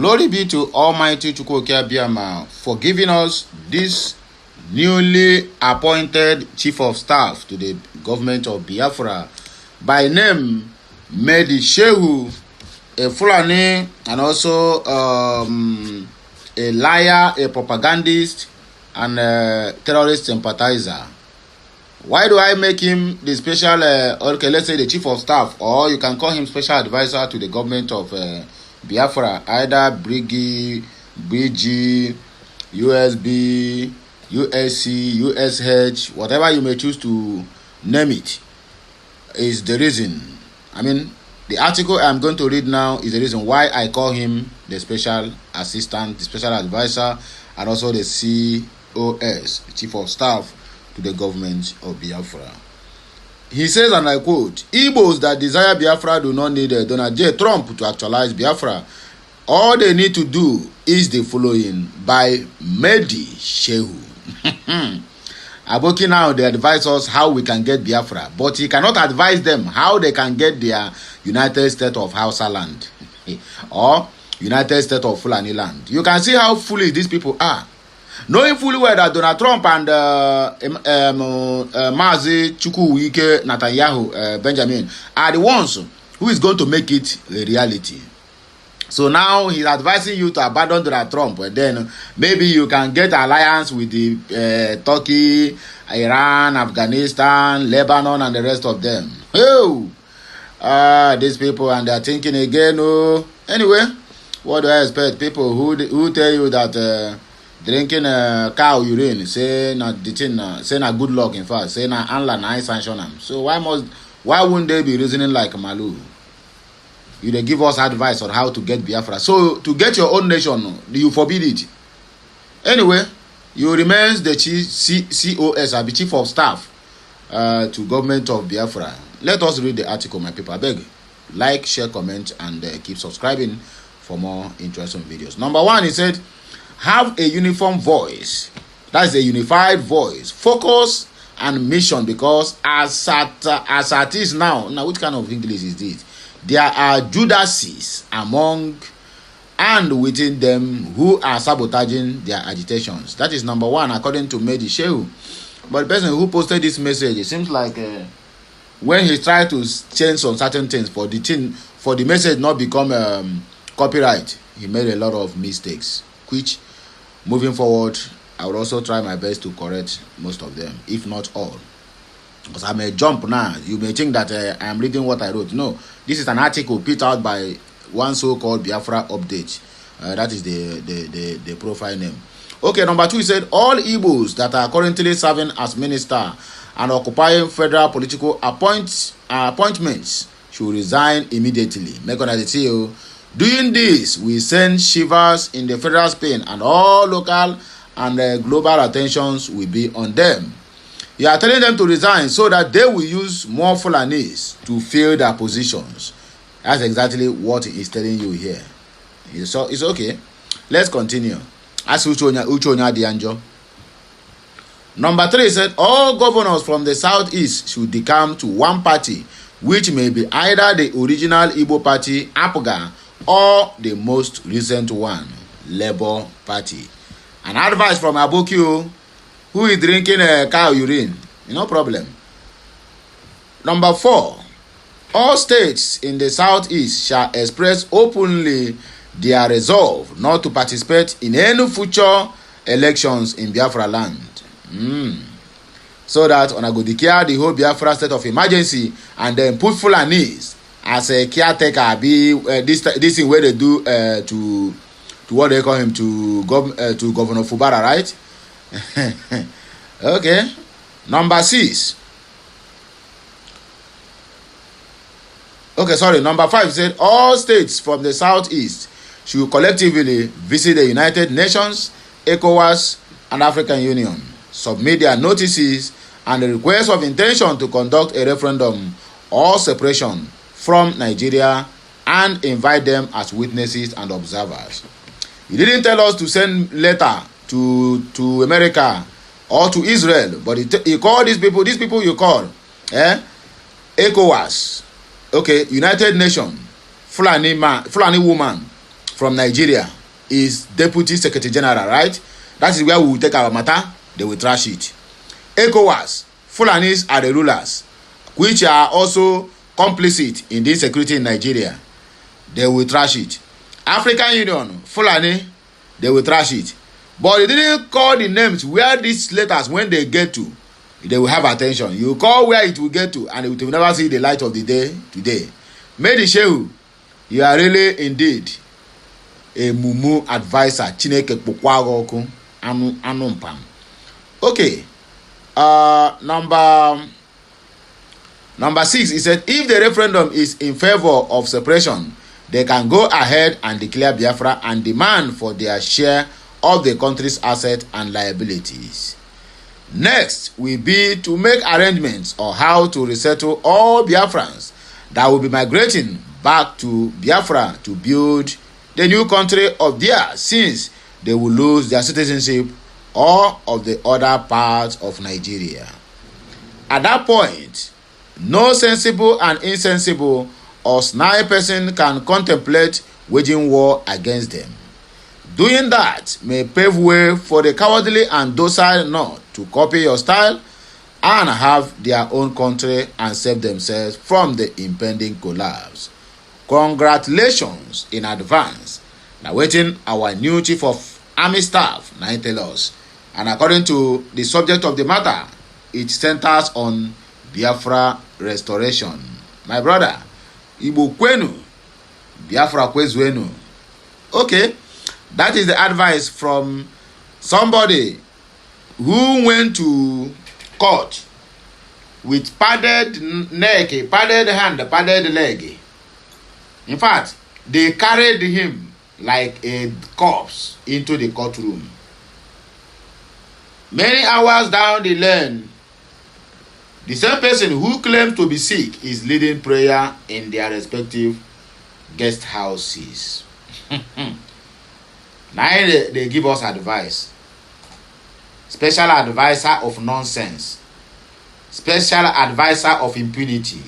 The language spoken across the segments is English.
Glory be to Almighty Chukwuka Biama for giving us this newly appointed Chief of Staff to the government of Biafra, by name Medi Shehu, a Fulani and also a liar, a propagandist, and a terrorist sympathizer. Why do I make him the special, okay, let's say the Chief of Staff, or you can call him special advisor to the government of Biafra, either Brigi, BG, USB, USC, USH, whatever you may choose to name it, is the reason. I mean, the article I'm going to read now is the reason why I call him the special assistant, the special advisor, and also the COS, Chief of Staff to the government of Biafra. He says, and I quote, Igbos that desire Biafra do not need Donald J. Trump to actualize Biafra. All they need to do is the following by Medi Shehu. Aboki now, they advise us how we can get Biafra, but he cannot advise them how they can get their United States of Hausa land or United States of Fulani land. You can see how foolish these people are. Knowing fully well that Donald Trump and Mazi Chukwuike Netanyahu Benjamin are the ones who is going to make it a reality. So now he's advising you to abandon Donald Trump, and then maybe you can get alliance with the Turkey, Iran, Afghanistan, Lebanon, and the rest of them. Oh, these people, and they're thinking again. Oh, anyway, what do I expect? People who tell you that drinking cow urine, say not the thing, say not good luck. In fact, say not Allah nice sanction them. So why wouldn't they be reasoning like Malu? You they give us advice on how to get Biafra. So to get your own nation, you forbid it. Anyway, you remain the COS, or the Chief of Staff to government of Biafra. Let us read the article, my people. I beg, like, share, comment, and keep subscribing for more interesting videos. Number one, he said, have a uniform voice. That's a unified voice, focus and mission, because as at is now, which kind of English is this? There are Judases among and within them who are sabotaging their agitations. That is number one, according to Medi Shehu. But the person who posted this message, it seems like when he tried to change some certain things for the message not become copyright, he made a lot of mistakes, which moving forward, I will also try my best to correct most of them, if not all. Because I may jump now. You may think that I am reading what I wrote. No, this is an article put out by one so-called Biafra Update. That is the profile name. Okay, number two, he said, all Igbos that are currently serving as minister and occupying federal political appointments should resign immediately. Make on the doing this, we send shivers in the federal Spain, and all local and global attentions will be on them. You are telling them to resign so that they will use more Fulanis to fill their positions. That's exactly what he is telling you here. So it's okay. Let's continue. As Uchonya Dianjo. Number three said, all governors from the southeast should decamp to one party, which may be either the original Igbo party, APGA, or the most recent one, Labour Party. An advice from Abokio, who is drinking cow urine. No problem. Number four, all states in the southeast shall express openly their resolve not to participate in any future elections in Biafra land. So that on a go declare the whole Biafra state of emergency and then put Fulanis as a caretaker, be this thing where they do to what they call him, to Governor Fubara, right? Okay. Number six. Okay, sorry. Number five said all states from the southeast should collectively visit the United Nations, ECOWAS, and African Union, submit their notices and the request of intention to conduct a referendum or separation from Nigeria, and invite them as witnesses and observers. He didn't tell us to send letter to America or to Israel, but he called these people you call ECOWAS, okay, United Nations, Fulani woman, from Nigeria is Deputy Secretary General, right? That is where we will take our matter. They will trash it. ECOWAS, Fulanis are the rulers, which are also complicit in this security in Nigeria. They will trash it. African Union, Fulani, they will trash it. But they didn't call the names where these letters, when they get to, they will have attention. You call where it will get to, and it will never see the light of the day today. Medi Shehu, you are really indeed a mumu advisor. Chineke Pukwagoku Anumpam. Okay. Number 6, he said, if the referendum is in favor of separation, they can go ahead and declare Biafra and demand for their share of the country's assets and liabilities. Next will be to make arrangements on how to resettle all Biafrans that will be migrating back to Biafra to build the new country of theirs, since they will lose their citizenship or of the other parts of Nigeria. At that point, no sensible and insensible or snide person can contemplate waging war against them. Doing that may pave way for the cowardly and docile North to copy your style and have their own country and save themselves from the impending collapse. Congratulations in advance. Now waiting our new chief of army staff, now tell us. And according to the subject of the matter, it centers on Biafra restoration. My brother, Igbo kwenu, Biafra kwezwenu. Okay, that is the advice from somebody who went to court with padded neck, padded hand, padded leg. In fact, they carried him like a corpse into the courtroom. Many hours down the lane, the same person who claims to be sick is leading prayer in their respective guest houses. Now they give us advice. Special advisor of nonsense. Special advisor of impunity.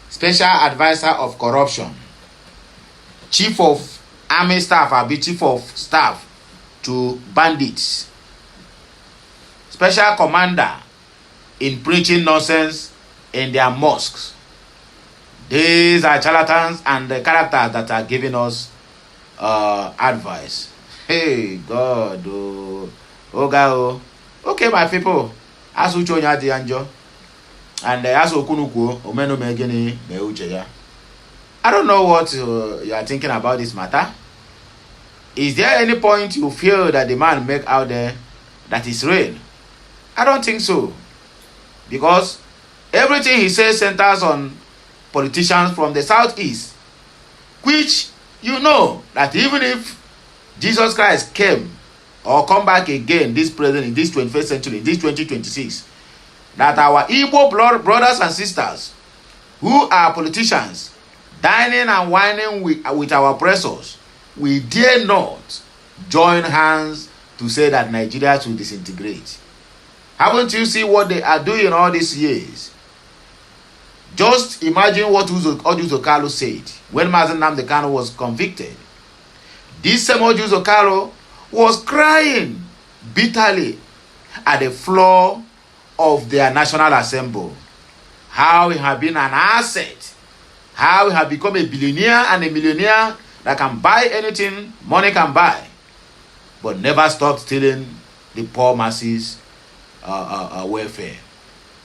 Special advisor of corruption. Chief of army staff, or be chief of staff to bandits. Special commander in preaching nonsense in their mosques. These are charlatans and the characters that are giving us advice. Hey God, oh God, oh. Okay, my people. As uchonya di anjo, and as okunuku omeno megeni me ucheya. I don't know what you are thinking about this matter. Is there any point you feel that the man make out there that is real? I don't think so. Because everything he says centers on politicians from the southeast, which you know that even if Jesus Christ came or come back again, this present in this 21st century, in this 2026, that our Igbo brothers and sisters who are politicians dining and whining with our oppressors, we dare not join hands to say that Nigeria should disintegrate. Haven't you seen what they are doing all these years? Just imagine what Ojuzo Kalu said when Mazen Nnamdi Kanu was convicted. This same Ojuzo Kalu was crying bitterly at the floor of their National Assembly. How he had been an asset. How he had become a billionaire and a millionaire that can buy anything money can buy. But never stopped stealing the poor masses' welfare.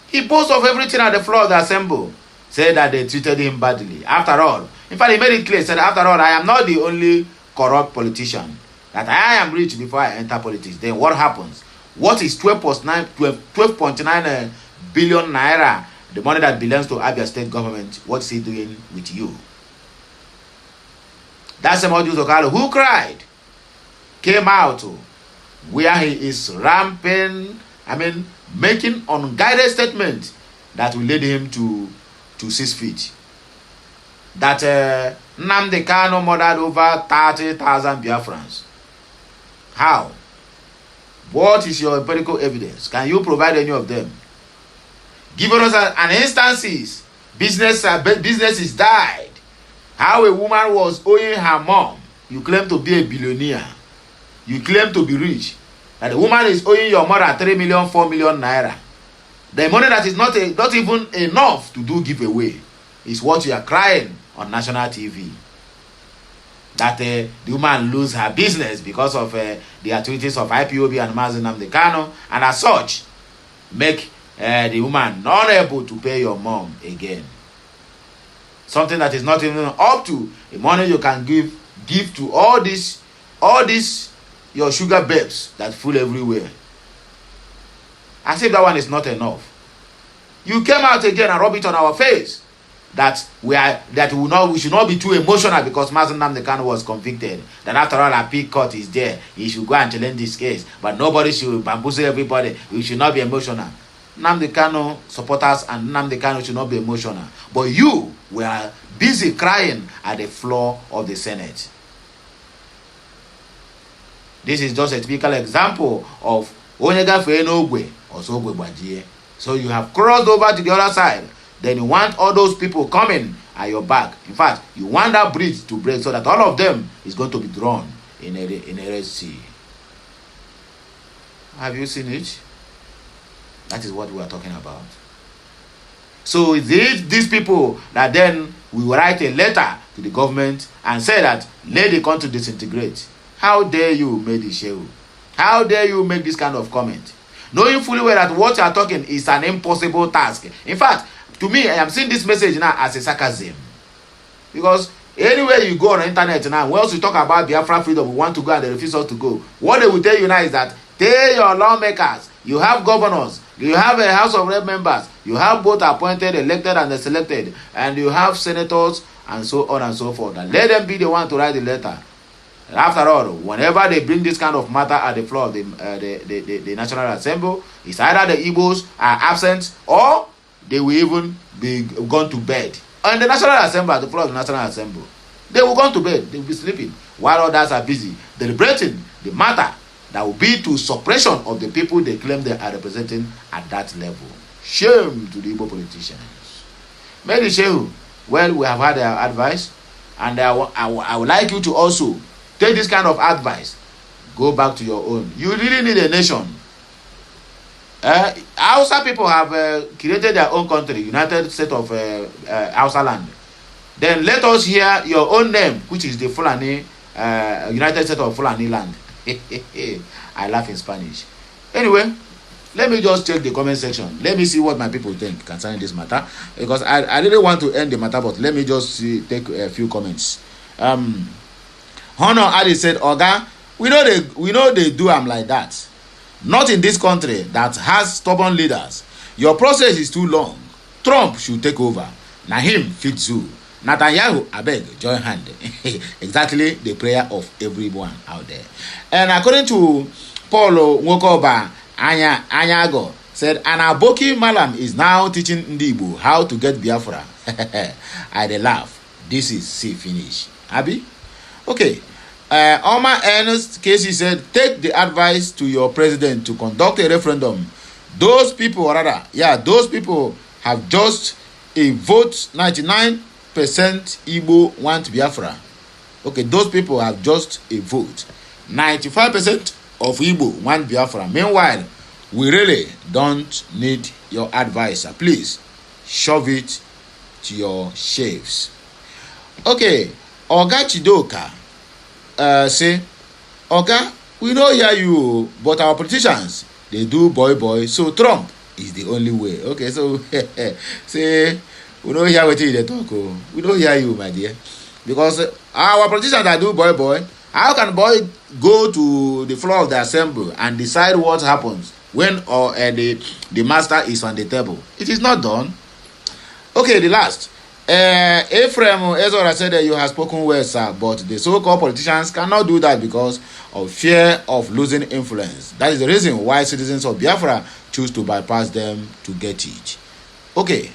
He boasts of everything at the floor of the assembly. Said that they treated him badly. After all, in fact, he made it clear, said, after all, I am not the only corrupt politician. That I am rich before I enter politics. Then what happens? What is 12.9 billion naira, the money that belongs to Abia state government? What's he doing with you? That's the Ojuzo Kalu who cried, came out where he is ramping, making unguided statement that will lead him to 6 feet. That Nnamdi Kanu murdered over 30,000 Biafrans. How? What is your empirical evidence? Can you provide any of them? Give us an instances. Businesses died. How a woman was owing her mom you claim to be a billionaire, you claim to be rich, and the woman is owing your mother 3 million, 4 million naira. The money that is not even enough to do giveaway is what you are crying on national TV. That the woman lose her business because of the activities of IPOB and Mazi Nnamdi Kanu, and as such, make the woman not able to pay your mom again. Something that is not even up to the money you can give to all these your sugar babes that fool everywhere. As if that one is not enough. You came out again and rub it on our face that we should not be too emotional because Mazi Nnamdi Kanu was convicted. That after all, a big court is there. He should go and challenge this case. But nobody should bamboozle everybody. We should not be emotional. Nnamdi Kanu supporters and Nnamdi Kanu should not be emotional. But you were busy crying at the floor of the Senate. This is just a typical example of Onyega Fenogwe or Sogwe Bajie. So you have crossed over to the other side. Then you want all those people coming at your back. In fact, you want that bridge to break so that all of them is going to be drawn in a Red Sea. Have you seen it? That is what we are talking about. So is it these people that then we will write a letter to the government and say that let the country disintegrate? How dare you make this show? How dare you make this kind of comment? Knowing fully well that what you are talking is an impossible task. In fact, to me, I am seeing this message now as a sarcasm. Because anywhere you go on the internet now, once you talk about Biafra freedom, we want to go and they refuse us to go. What they will tell you now is that tell your lawmakers, you have governors, you have a House of Rep members, you have both appointed, elected, and selected, and you have senators, and so on and so forth. And let them be the one to write the letter. And after all, whenever they bring this kind of matter at the floor of the National Assembly, it's either the Igbos are absent or they will even be gone to bed. On the National Assembly, at the floor of the National Assembly, they will go to bed, they will be sleeping, while others are busy deliberating the matter that will be to suppression of the people they claim they are representing at that level. Shame to the Igbo politicians. Maybe shame. Well, we have had their advice, and I would like you to also take this kind of advice. Go back to your own. You really need a nation. Hausa people have created their own country, United States of Hausa land. Then let us hear your own name, which is the Fulani, United States of Fulani land. I laugh in Spanish. Anyway, let me just check the comment section. Let me see what my people think concerning this matter. Because I really want to end the matter, but let me just take a few comments. Honor Ali said, Oga, we know they do am like that. Not in this country that has stubborn leaders. Your process is too long. Trump should take over. Na him fit zoo. Netanyahu, abeg, join hand. Exactly the prayer of everyone out there. And according to Paulo Nwokoba Anyago, said, an Aboki Malam is now teaching Ndibu how to get Biafra. I dey laugh. This is see finish. Abi? Okay. Omar Ernest Casey said, take the advice to your president to conduct a referendum. Those people have just a vote. 99% Igbo want Biafra. Okay, those people have just a vote. 95% of Igbo want Biafra. Meanwhile, we really don't need your advice. Please shove it to your shaves. Okay, Oga Chidoka say, Oga, we know hear you, but our politicians, they do boy, so Trump is the only way. Okay, so say, we don't hear what they talk. We don't hear you, my dear. Because our politicians that do boy, how can boy go to the floor of the assembly and decide what happens when the master is on the table? It is not done. Okay, the last. Ephraim Ezora said that you have spoken well, sir, but the so-called politicians cannot do that because of fear of losing influence. That is the reason why citizens of Biafra choose to bypass them to get it. Okay,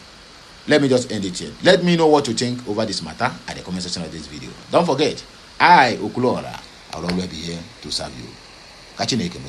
let me just end it here. Let me know what you think over this matter at the comment section of this video. Don't forget, I, Okulora, I will always be here to serve you. Catch you next time.